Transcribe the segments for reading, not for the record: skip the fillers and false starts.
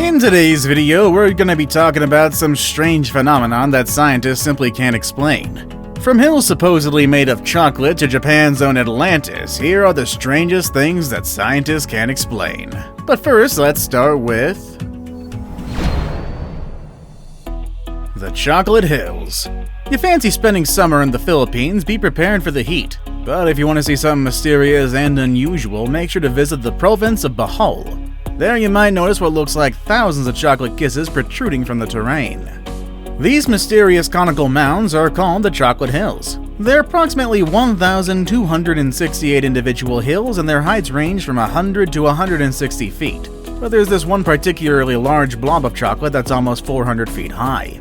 In today's video, we're going to be talking about some strange phenomenon that scientists simply can't explain. From hills supposedly made of chocolate to Japan's own Atlantis, here are the strangest things that scientists can't explain. But first, let's start with the Chocolate Hills. You fancy spending summer in the Philippines, be prepared for the heat. But if you want to see something mysterious and unusual, make sure to visit the province of Bohol. There you might notice what looks like thousands of chocolate kisses protruding from the terrain. These mysterious conical mounds are called the Chocolate Hills. They're approximately 1,268 individual hills, and their heights range from 100 to 160 feet. But there's this one particularly large blob of chocolate that's almost 400 feet high.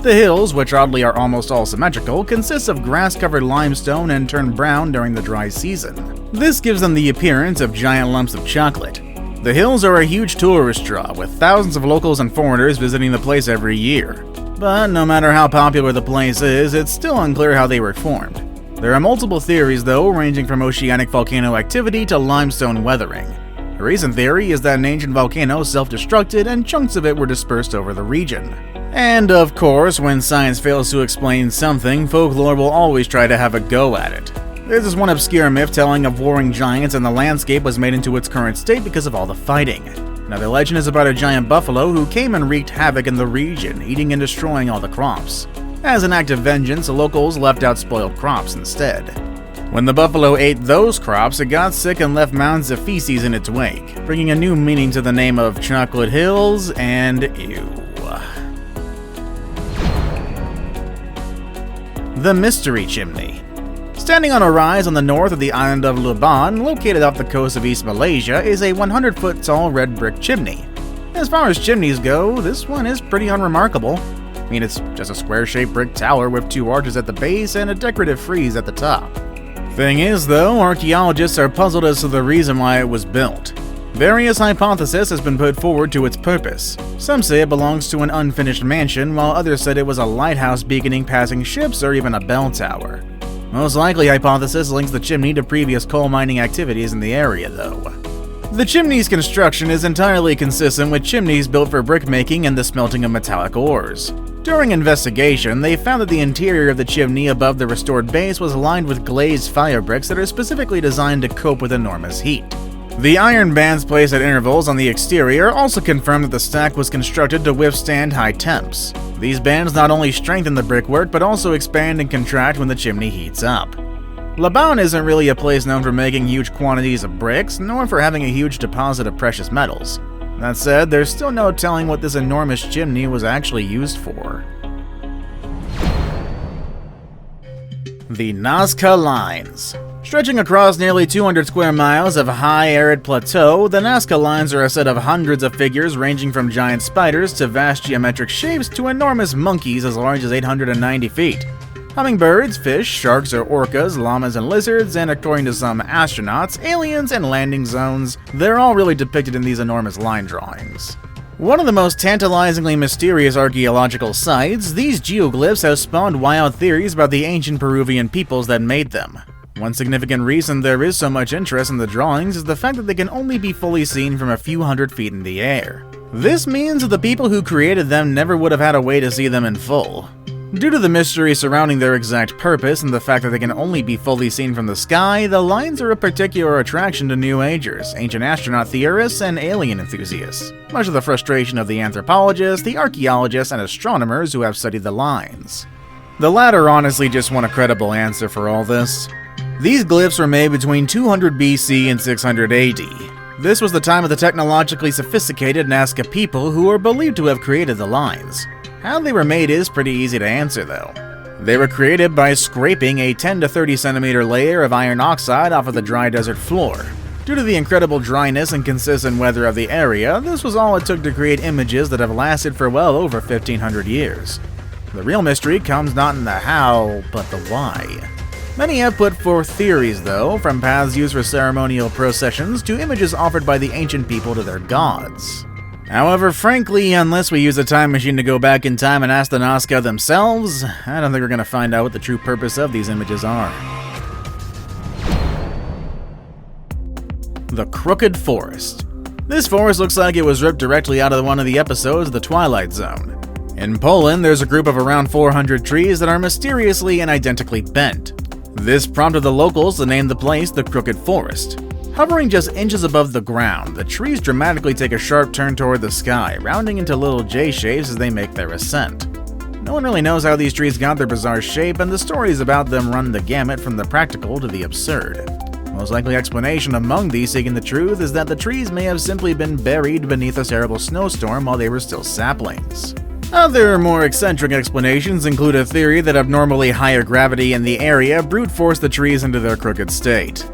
The hills, which oddly are almost all symmetrical, consist of grass-covered limestone and turn brown during the dry season. This gives them the appearance of giant lumps of chocolate. The hills are a huge tourist draw, with thousands of locals and foreigners visiting the place every year. But no matter how popular the place is, it's still unclear how they were formed. There are multiple theories though, ranging from oceanic volcano activity to limestone weathering. A recent theory is that an ancient volcano self-destructed and chunks of it were dispersed over the region. And of course, when science fails to explain something, folklore will always try to have a go at it. There's this one obscure myth telling of warring giants, and the landscape was made into its current state because of all the fighting. Another legend is about a giant buffalo who came and wreaked havoc in the region, eating and destroying all the crops. As an act of vengeance, the locals left out spoiled crops instead. When the buffalo ate those crops, it got sick and left mounds of feces in its wake, bringing a new meaning to the name of Chocolate Hills and ew. The Mystery Chimney. Standing on a rise on the north of the island of Lubon, located off the coast of East Malaysia, is a 100-foot tall red brick chimney. As far as chimneys go, this one is pretty unremarkable. I mean, it's just a square-shaped brick tower with two arches at the base and a decorative frieze at the top. Thing is, though, archaeologists are puzzled as to the reason why it was built. Various hypotheses has been put forward to its purpose. Some say it belongs to an unfinished mansion, while others said it was a lighthouse beaconing passing ships or even a bell tower. Most likely hypothesis links the chimney to previous coal mining activities in the area, though. The chimney's construction is entirely consistent with chimneys built for brickmaking and the smelting of metallic ores. During investigation, they found that the interior of the chimney above the restored base was lined with glazed fire bricks that are specifically designed to cope with enormous heat. The iron bands placed at intervals on the exterior also confirm that the stack was constructed to withstand high temps. These bands not only strengthen the brickwork, but also expand and contract when the chimney heats up. Lubon isn't really a place known for making huge quantities of bricks, nor for having a huge deposit of precious metals. That said, there's still no telling what this enormous chimney was actually used for. The Nazca Lines. Stretching across nearly 200 square miles of high arid plateau, the Nazca Lines are a set of hundreds of figures ranging from giant spiders to vast geometric shapes to enormous monkeys as large as 890 feet. Hummingbirds, fish, sharks or orcas, llamas and lizards, and according to some astronauts, aliens and landing zones, they're all really depicted in these enormous line drawings. One of the most tantalizingly mysterious archaeological sites, these geoglyphs have spawned wild theories about the ancient Peruvian peoples that made them. One significant reason there is so much interest in the drawings is the fact that they can only be fully seen from a few hundred feet in the air. This means that the people who created them never would have had a way to see them in full. Due to the mystery surrounding their exact purpose and the fact that they can only be fully seen from the sky, the lines are a particular attraction to New Agers, ancient astronaut theorists, and alien enthusiasts, much to the frustration of the anthropologists, the archaeologists, and astronomers who have studied the lines. The latter honestly just want a credible answer for all this. These glyphs were made between 200 BC and 600 AD. This was the time of the technologically sophisticated Nazca people who are believed to have created the lines. How they were made is pretty easy to answer though. They were created by scraping a 10 to 30 centimeter layer of iron oxide off of the dry desert floor. Due to the incredible dryness and consistent weather of the area, this was all it took to create images that have lasted for well over 1500 years. The real mystery comes not in the how, but the why. Many have put forth theories, though, from paths used for ceremonial processions to images offered by the ancient people to their gods. However, frankly, unless we use a time machine to go back in time and ask the Nazca themselves, I don't think we're going to find out what the true purpose of these images are. The Crooked Forest. This forest looks like it was ripped directly out of one of the episodes of The Twilight Zone. In Poland, there's a group of around 400 trees that are mysteriously and identically bent. This prompted the locals to name the place the Crooked Forest. Hovering just inches above the ground, the trees dramatically take a sharp turn toward the sky, rounding into little J shapes as they make their ascent. No one really knows how these trees got their bizarre shape, and the stories about them run the gamut from the practical to the absurd. Most likely explanation among these seeking the truth is that the trees may have simply been buried beneath a terrible snowstorm while they were still saplings. Other, more eccentric explanations include a theory that abnormally higher gravity in the area brute forced the trees into their crooked state.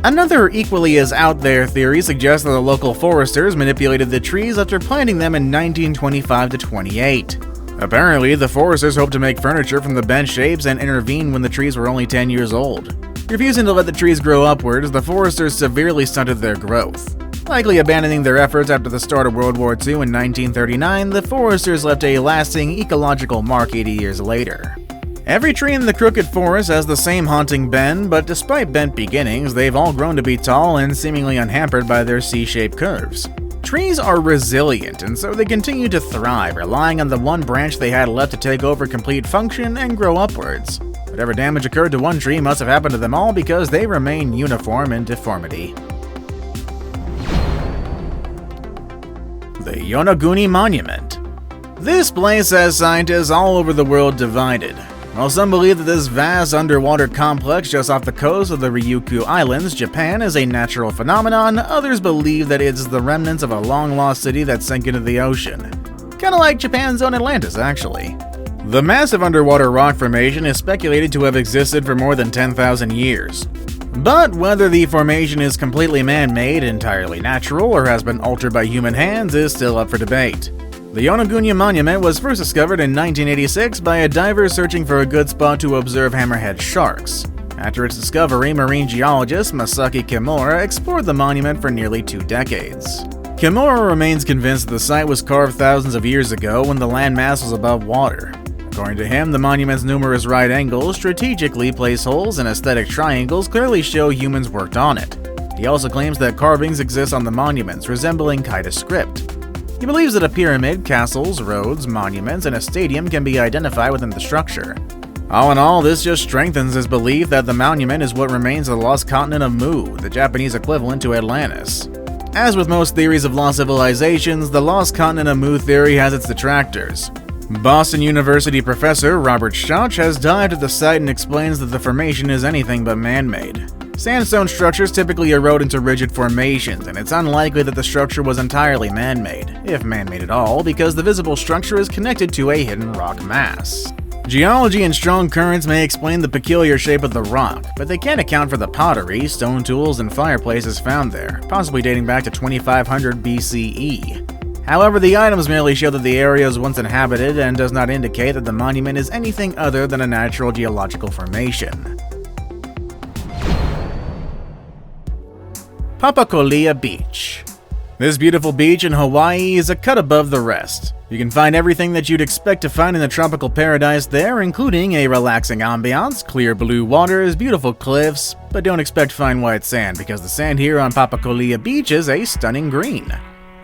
Another equally as out there theory suggests that the local foresters manipulated the trees after planting them in 1925 to 28. Apparently, the foresters hoped to make furniture from the bent shapes and intervene when the trees were only 10 years old. Refusing to let the trees grow upwards, the foresters severely stunted their growth. Likely abandoning their efforts after the start of World War II in 1939, the foresters left a lasting ecological mark 80 years later. Every tree in the Crooked Forest has the same haunting bend, but despite bent beginnings, they've all grown to be tall and seemingly unhampered by their C-shaped curves. Trees are resilient, and so they continue to thrive, relying on the one branch they had left to take over complete function and grow upwards. Whatever damage occurred to one tree must have happened to them all because they remain uniform in deformity. The Yonaguni Monument. This place has scientists all over the world divided. While some believe that this vast underwater complex just off the coast of the Ryukyu Islands, Japan, is a natural phenomenon, others believe that it's the remnants of a long-lost city that sank into the ocean. Kinda like Japan's own Atlantis, actually. The massive underwater rock formation is speculated to have existed for more than 10,000 years. But whether the formation is completely man-made, entirely natural, or has been altered by human hands is still up for debate. The Yonaguni Monument was first discovered in 1986 by a diver searching for a good spot to observe hammerhead sharks. After its discovery, marine geologist Masaki Kimura explored the monument for nearly 2 decades. Kimura remains convinced that the site was carved thousands of years ago when the landmass was above water. According to him, the monument's numerous right angles, strategically placed holes, and aesthetic triangles clearly show humans worked on it. He also claims that carvings exist on the monuments resembling Kaida script. He believes that a pyramid, castles, roads, monuments, and a stadium can be identified within the structure. All in all, this just strengthens his belief that the monument is what remains of the lost continent of Mu, the Japanese equivalent to Atlantis. As with most theories of lost civilizations, the lost continent of Mu theory has its detractors. Boston University professor Robert Schauch has dived at the site and explains that the formation is anything but man-made. Sandstone structures typically erode into rigid formations, and it's unlikely that the structure was entirely man-made, if man-made at all, because the visible structure is connected to a hidden rock mass. Geology and strong currents may explain the peculiar shape of the rock, but they can't account for the pottery, stone tools, and fireplaces found there, possibly dating back to 2500 BCE. However, the items merely show that the area was once inhabited and does not indicate that the monument is anything other than a natural geological formation. Papakolea Beach. This beautiful beach in Hawaii is a cut above the rest. You can find everything that you'd expect to find in the tropical paradise there, including a relaxing ambiance, clear blue waters, beautiful cliffs, but don't expect fine white sand because the sand here on Papakolea Beach is a stunning green.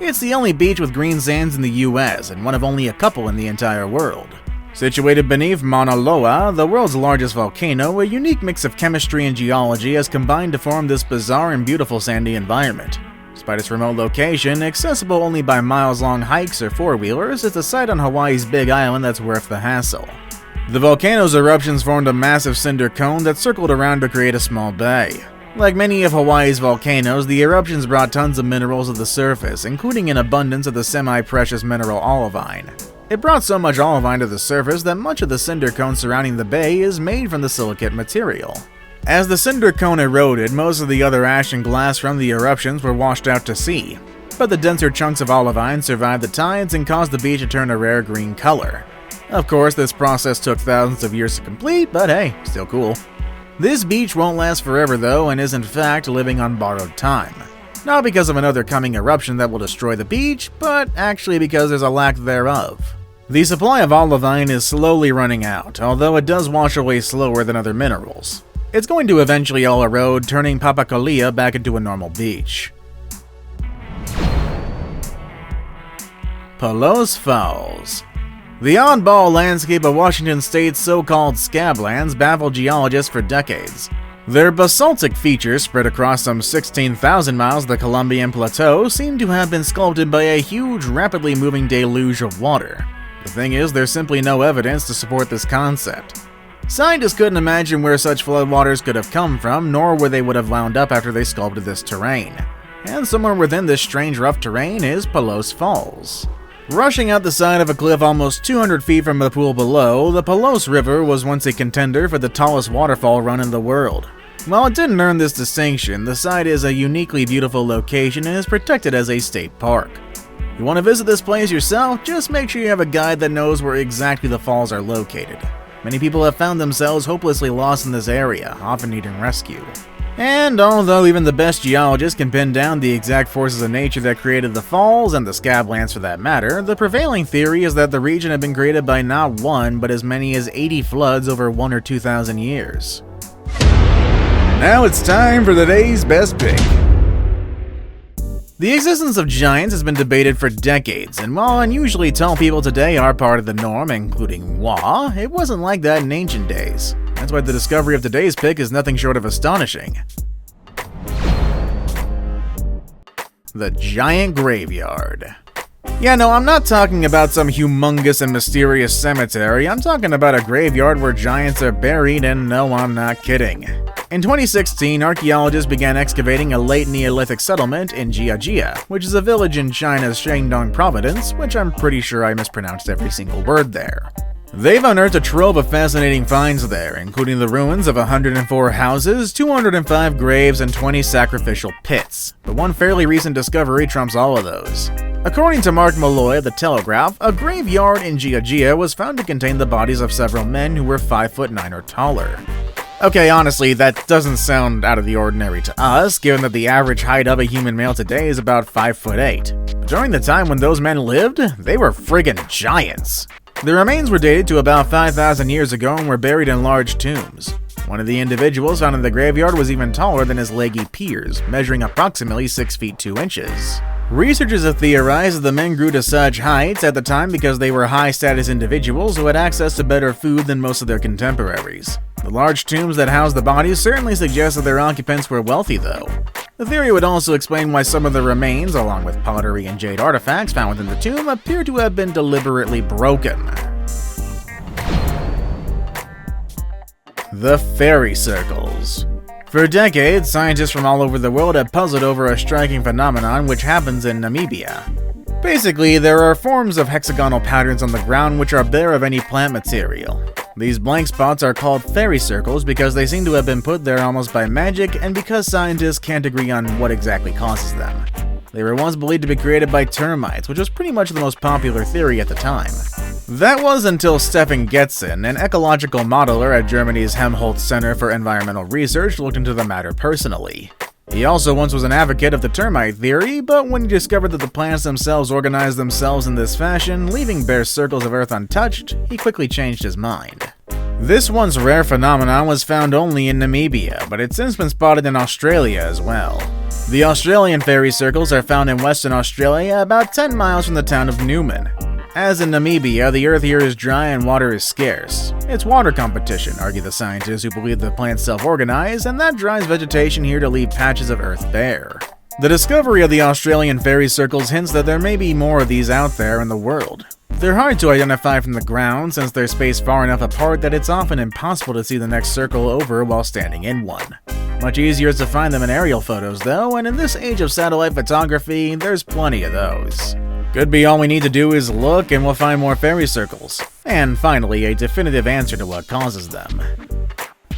It's the only beach with green sands in the US and one of only a couple in the entire world. Situated beneath Mauna Loa, the world's largest volcano, a unique mix of chemistry and geology has combined to form this bizarre and beautiful sandy environment. Despite its remote location, accessible only by miles-long hikes or four-wheelers, it's a site on Hawaii's big island that's worth the hassle. The volcano's eruptions formed a massive cinder cone that circled around to create a small bay. Like many of Hawaii's volcanoes, the eruptions brought tons of minerals to the surface, including an abundance of the semi-precious mineral olivine. It brought so much olivine to the surface that much of the cinder cone surrounding the bay is made from the silicate material. As the cinder cone eroded, most of the other ash and glass from the eruptions were washed out to sea, but the denser chunks of olivine survived the tides and caused the beach to turn a rare green color. Of course, this process took thousands of years to complete, but hey, still cool. This beach won't last forever though, and is in fact living on borrowed time. Not because of another coming eruption that will destroy the beach, but actually because there's a lack thereof. The supply of olivine is slowly running out, although it does wash away slower than other minerals. It's going to eventually all erode, turning Papakolea back into a normal beach. Palouse Falls. The oddball landscape of Washington State's so-called scablands baffled geologists for decades. Their basaltic features, spread across some 16,000 miles of the Columbian Plateau, seem to have been sculpted by a huge, rapidly moving deluge of water. The thing is, there's simply no evidence to support this concept. Scientists couldn't imagine where such floodwaters could have come from, nor where they would have wound up after they sculpted this terrain. And somewhere within this strange rough terrain is Palouse Falls. Rushing out the side of a cliff almost 200 feet from the pool below, the Palouse River was once a contender for the tallest waterfall run in the world. While it didn't earn this distinction, the site is a uniquely beautiful location and is protected as a state park. You want to visit this place yourself? Just make sure you have a guide that knows where exactly the falls are located. Many people have found themselves hopelessly lost in this area, often needing rescue. And although even the best geologists can pin down the exact forces of nature that created the falls, and the scablands for that matter, the prevailing theory is that the region had been created by not one, but as many as 80 floods over 1,000 or 2,000 years. Now it's time for the day's best pick. The existence of giants has been debated for decades, and while unusually tall people today are part of the norm, including moi, it wasn't like that in ancient days. That's why the discovery of today's pick is nothing short of astonishing. The Giant Graveyard. Yeah, no, I'm not talking about some humongous and mysterious cemetery. I'm talking about a graveyard where giants are buried, and no, I'm not kidding. In 2016, archaeologists began excavating a late Neolithic settlement in Jiajia, which is a village in China's Shandong province, which I'm pretty sure I mispronounced every single word there. They've unearthed a trove of fascinating finds there, including the ruins of 104 houses, 205 graves, and 20 sacrificial pits. But one fairly recent discovery trumps all of those. According to Mark Malloy of The Telegraph, a graveyard in Jiajia was found to contain the bodies of several men who were 5'9" or taller. Okay, honestly, that doesn't sound out of the ordinary to us, given that the average height of a human male today is about 5'8". But during the time when those men lived, they were friggin' giants. The remains were dated to about 5,000 years ago and were buried in large tombs. One of the individuals found in the graveyard was even taller than his leggy peers, measuring approximately 6 feet 2 inches. Researchers have theorized that the men grew to such heights at the time because they were high-status individuals who had access to better food than most of their contemporaries. The large tombs that housed the bodies certainly suggest that their occupants were wealthy, though. The theory would also explain why some of the remains, along with pottery and jade artifacts found within the tomb, appear to have been deliberately broken. The fairy circles. For decades, scientists from all over the world have puzzled over a striking phenomenon which happens in Namibia. Basically, there are forms of hexagonal patterns on the ground which are bare of any plant material. These blank spots are called fairy circles because they seem to have been put there almost by magic, and because scientists can't agree on what exactly causes them. They were once believed to be created by termites, which was pretty much the most popular theory at the time. That was until Stefan Getzen, an ecological modeler at Germany's Helmholtz Center for Environmental Research, looked into the matter personally. He also once was an advocate of the termite theory, but when he discovered that the plants themselves organized themselves in this fashion, leaving bare circles of earth untouched, he quickly changed his mind. This once rare phenomenon was found only in Namibia, but it's since been spotted in Australia as well. The Australian fairy circles are found in Western Australia, about 10 miles from the town of Newman. As in Namibia, the earth here is dry and water is scarce. It's water competition, argue the scientists who believe the plants self-organize, and that dries vegetation here to leave patches of earth bare. The discovery of the Australian fairy circles hints that there may be more of these out there in the world. They're hard to identify from the ground since they're spaced far enough apart that it's often impossible to see the next circle over while standing in one. Much easier is to find them in aerial photos though, and in this age of satellite photography, there's plenty of those. Could be all we need to do is look and we'll find more fairy circles. And finally, a definitive answer to what causes them.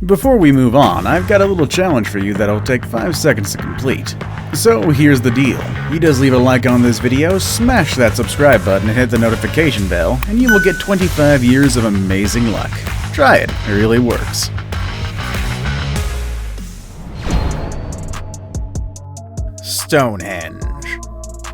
Before we move on, I've got a little challenge for you that'll take 5 seconds to complete. So here's the deal. You just leave a like on this video, smash that subscribe button and hit the notification bell, and you will get 25 years of amazing luck. Try it really works. Stonehenge.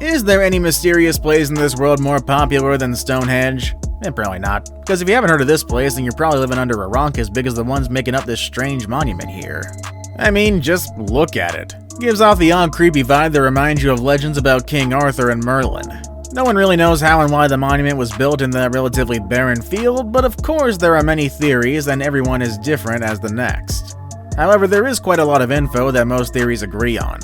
Is there any mysterious place in this world more popular than Stonehenge? Probably not, because if you haven't heard of this place, then you're probably living under a rock as big as the ones making up this strange monument here. I mean, just look at it. Gives off the odd creepy vibe that reminds you of legends about King Arthur and Merlin. No one really knows how and why the monument was built in that relatively barren field, but of course there are many theories and everyone is different as the next. However, there is quite a lot of info that most theories agree on.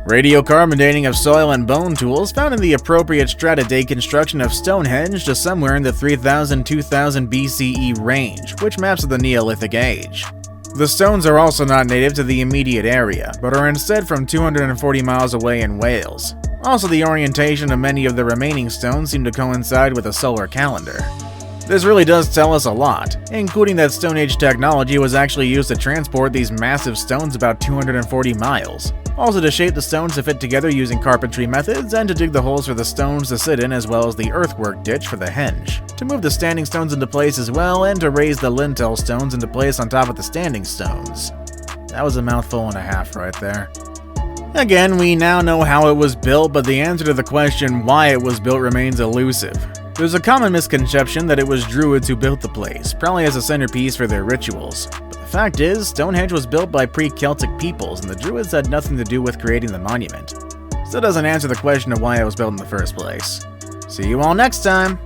Radiocarbon dating of soil and bone tools found in the appropriate strata date construction of Stonehenge to somewhere in the 3000–2000 BCE range, which maps to the Neolithic age. The stones are also not native to the immediate area, but are instead from 240 miles away in Wales. Also, the orientation of many of the remaining stones seem to coincide with a solar calendar. This really does tell us a lot, including that Stone Age technology was actually used to transport these massive stones about 240 miles, also to shape the stones to fit together using carpentry methods, and to dig the holes for the stones to sit in as well as the earthwork ditch for the henge, to move the standing stones into place as well, and to raise the lintel stones into place on top of the standing stones. That was a mouthful and a half right there. Again, we now know how it was built, but the answer to the question why it was built remains elusive. There's a common misconception that it was Druids who built the place, probably as a centerpiece for their rituals. But the fact is, Stonehenge was built by pre-Celtic peoples, and the Druids had nothing to do with creating the monument. Still doesn't answer the question of why it was built in the first place. See you all next time!